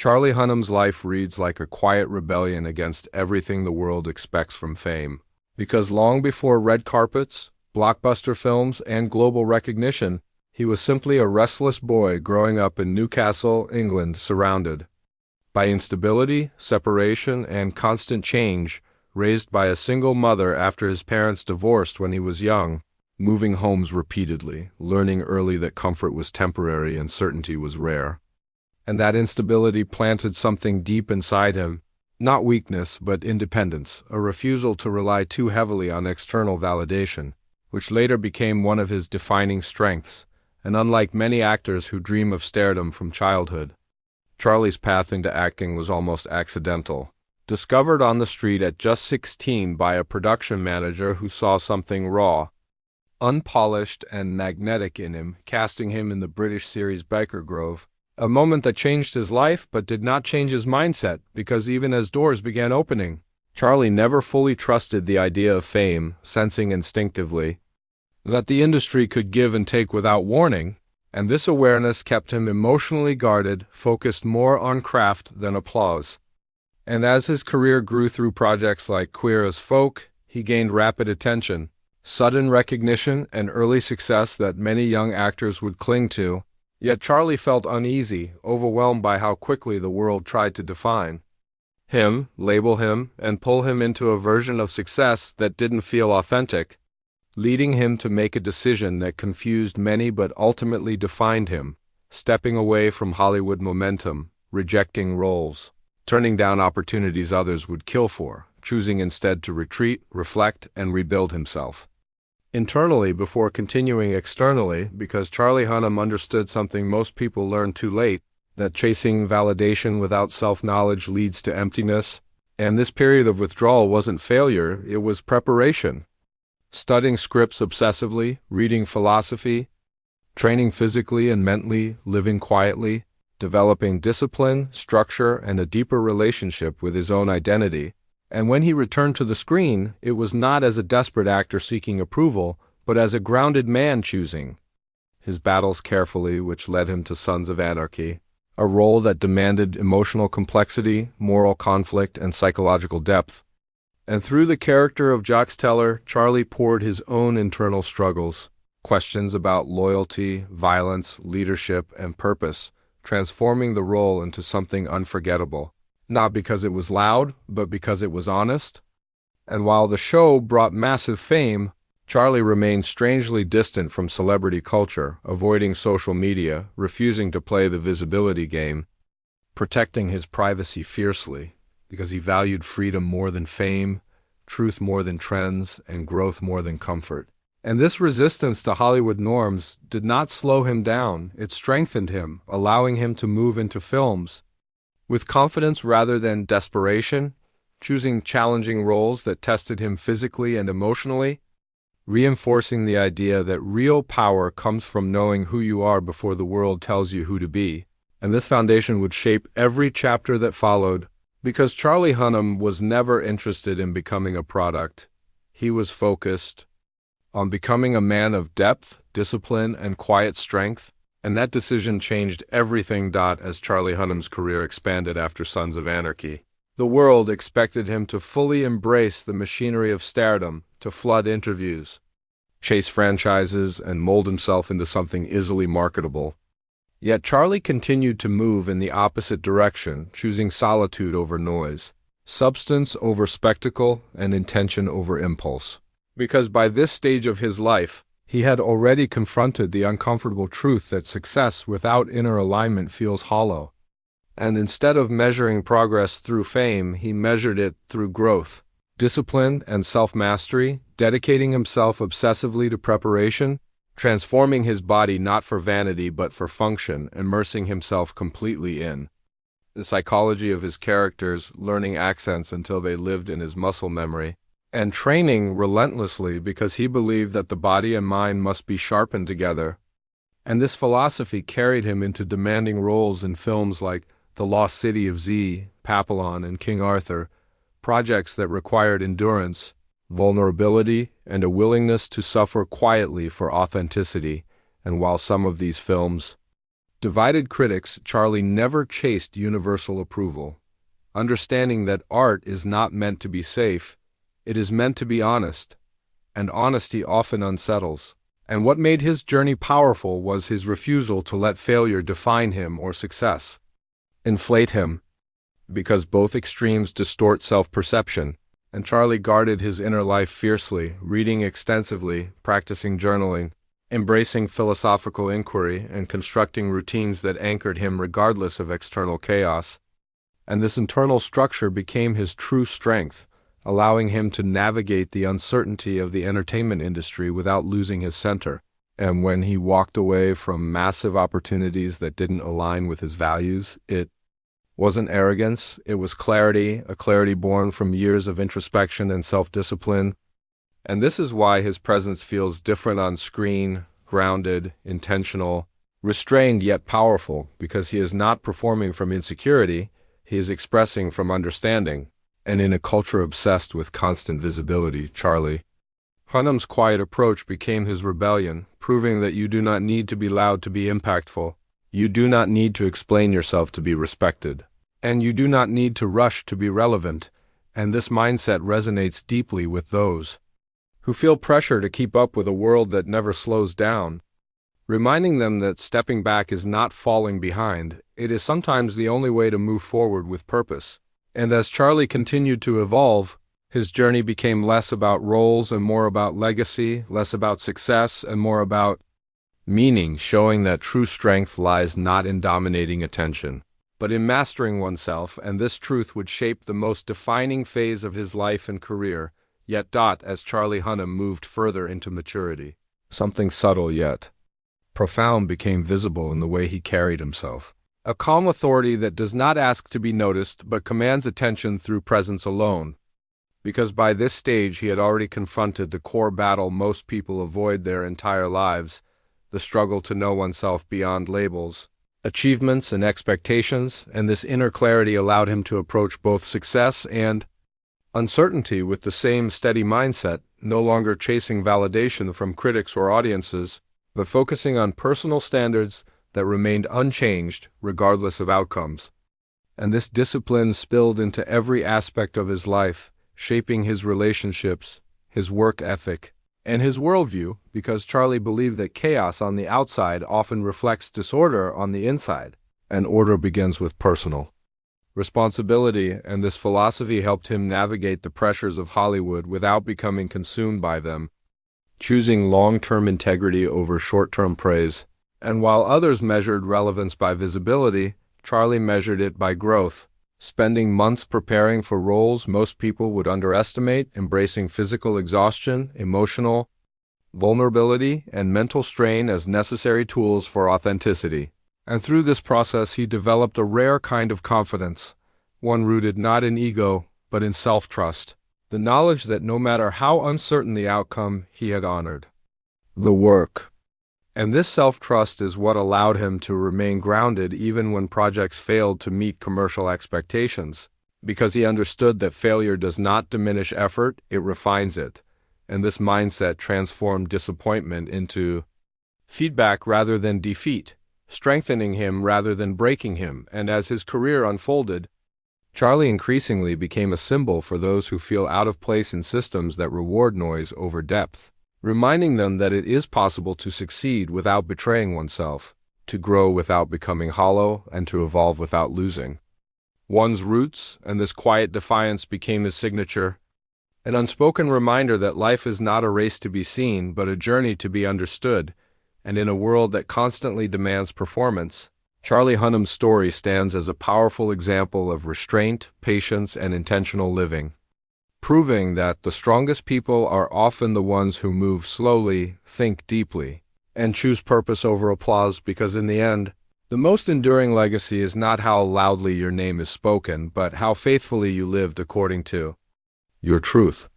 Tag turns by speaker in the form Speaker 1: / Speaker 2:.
Speaker 1: Charlie Hunnam's life reads like a quiet rebellion against everything the world expects from fame. Because long before red carpets, blockbuster films, and global recognition, he was simply a restless boy growing up in Newcastle, England, surrounded by instability, separation, and constant change, raised by a single mother after his parents divorced when he was young, moving homes repeatedly, learning early that comfort was temporary and certainty was rare. And that instability planted something deep inside him, not weakness but independence, a refusal to rely too heavily on external validation, which later became one of his defining strengths, and unlike many actors who dream of stardom from childhood, Charlie's path into acting was almost accidental. Discovered on the street at just 16 by a production manager who saw something raw, unpolished, and magnetic in him, casting him in the British series Biker Grove, a moment that changed his life but did not change his mindset, because even as doors began opening, Charlie never fully trusted the idea of fame, sensing instinctively that the industry could give and take without warning, and this awareness kept him emotionally guarded, focused more on craft than applause. And as his career grew through projects like Queer as Folk, he gained rapid attention, sudden recognition, and early success that many young actors would cling to. Yet Charlie felt uneasy, overwhelmed by how quickly the world tried to define him, label him, and pull him into a version of success that didn't feel authentic, leading him to make a decision that confused many but ultimately defined him, stepping away from Hollywood momentum, rejecting roles, turning down opportunities others would kill for, choosing instead to retreat, reflect, and rebuild himself internally before continuing externally, because Charlie Hunnam understood something most people learn too late, that chasing validation without self-knowledge leads to emptiness, and this period of withdrawal wasn't failure, it was preparation. Studying scripts obsessively, reading philosophy, training physically and mentally, living quietly, developing discipline, structure, and a deeper relationship with his own identity. And when he returned to the screen, it was not as a desperate actor seeking approval, but as a grounded man choosing his battles carefully, which led him to Sons of Anarchy, a role that demanded emotional complexity, moral conflict, and psychological depth. And through the character of Jacques Teller, Charlie poured his own internal struggles, questions about loyalty, violence, leadership, and purpose, transforming the role into something unforgettable, not because it was loud, but because it was honest. And while the show brought massive fame, Charlie remained strangely distant from celebrity culture, avoiding social media, refusing to play the visibility game, protecting his privacy fiercely, because he valued freedom more than fame, truth more than trends, and growth more than comfort. And this resistance to Hollywood norms did not slow him down, it strengthened him, allowing him to move into films with confidence rather than desperation, choosing challenging roles that tested him physically and emotionally, reinforcing the idea that real power comes from knowing who you are before the world tells you who to be. And this foundation would shape every chapter that followed, because Charlie Hunnam was never interested in becoming a product. He was focused on becoming a man of depth, discipline, and quiet strength, and that decision changed everything. As Charlie Hunnam's career expanded after Sons of Anarchy, the world expected him to fully embrace the machinery of stardom, to flood interviews, chase franchises, and mold himself into something easily marketable. Yet Charlie continued to move in the opposite direction, choosing solitude over noise, substance over spectacle, and intention over impulse. Because by this stage of his life, he had already confronted the uncomfortable truth that success without inner alignment feels hollow. And instead of measuring progress through fame, he measured it through growth, discipline, and self-mastery, dedicating himself obsessively to preparation, transforming his body not for vanity but for function, immersing himself completely in the psychology of his characters, learning accents until they lived in his muscle memory, and training relentlessly because he believed that the body and mind must be sharpened together. And this philosophy carried him into demanding roles in films like The Lost City of Z, Papillon, and King Arthur, projects that required endurance, vulnerability, and a willingness to suffer quietly for authenticity. And while some of these films Divided critics, Charlie never chased universal approval, understanding that art is not meant to be safe, it is meant to be honest, and honesty often unsettles. And what made his journey powerful was his refusal to let failure define him or success inflate him, because both extremes distort self-perception, and Charlie guarded his inner life fiercely, reading extensively, practicing journaling, embracing philosophical inquiry, and constructing routines that anchored him regardless of external chaos. And this internal structure became his true strength, allowing him to navigate the uncertainty of the entertainment industry without losing his center. And when he walked away from massive opportunities that didn't align with his values, it wasn't arrogance, it was clarity, a clarity born from years of introspection and self-discipline. And this is why his presence feels different on screen, grounded, intentional, restrained yet powerful, because he is not performing from insecurity, he is expressing from understanding. And in a culture obsessed with constant visibility, Charlie Hunnam's quiet approach became his rebellion, proving that you do not need to be loud to be impactful. You do not need to explain yourself to be respected. And you do not need to rush to be relevant. And this mindset resonates deeply with those who feel pressure to keep up with a world that never slows down, reminding them that stepping back is not falling behind. It is sometimes the only way to move forward with purpose. And as Charlie continued to evolve, his journey became less about roles and more about legacy, less about success and more about meaning, showing that true strength lies not in dominating attention, but in mastering oneself, and this truth would shape the most defining phase of his life and career. Yet as Charlie Hunnam moved further into maturity, something subtle yet profound became visible in the way he carried himself. A calm authority that does not ask to be noticed but commands attention through presence alone. Because by this stage he had already confronted the core battle most people avoid their entire lives, the struggle to know oneself beyond labels, achievements, and expectations, and this inner clarity allowed him to approach both success and uncertainty with the same steady mindset, no longer chasing validation from critics or audiences, but focusing on personal standards that remained unchanged regardless of outcomes. And this discipline spilled into every aspect of his life, shaping his relationships, his work ethic, and his worldview, because Charlie believed that chaos on the outside often reflects disorder on the inside, and order begins with personal responsibility, and this philosophy helped him navigate the pressures of Hollywood without becoming consumed by them, choosing long-term integrity over short-term praise. And while others measured relevance by visibility, Charlie measured it by growth, spending months preparing for roles most people would underestimate, embracing physical exhaustion, emotional vulnerability, and mental strain as necessary tools for authenticity. And through this process he developed a rare kind of confidence, one rooted not in ego, but in self-trust, the knowledge that no matter how uncertain the outcome, he had honored the work. And this self-trust is what allowed him to remain grounded even when projects failed to meet commercial expectations, because he understood that failure does not diminish effort, it refines it. And this mindset transformed disappointment into feedback rather than defeat, strengthening him rather than breaking him. And as his career unfolded, Charlie increasingly became a symbol for those who feel out of place in systems that reward noise over depth, reminding them that it is possible to succeed without betraying oneself, to grow without becoming hollow, and to evolve without losing one's roots. And this quiet defiance became his signature, an unspoken reminder that life is not a race to be seen, but a journey to be understood. And in a world that constantly demands performance, Charlie Hunnam's story stands as a powerful example of restraint, patience, and intentional living, proving that the strongest people are often the ones who move slowly, think deeply, and choose purpose over applause, because in the end, the most enduring legacy is not how loudly your name is spoken, but how faithfully you lived according to your truth.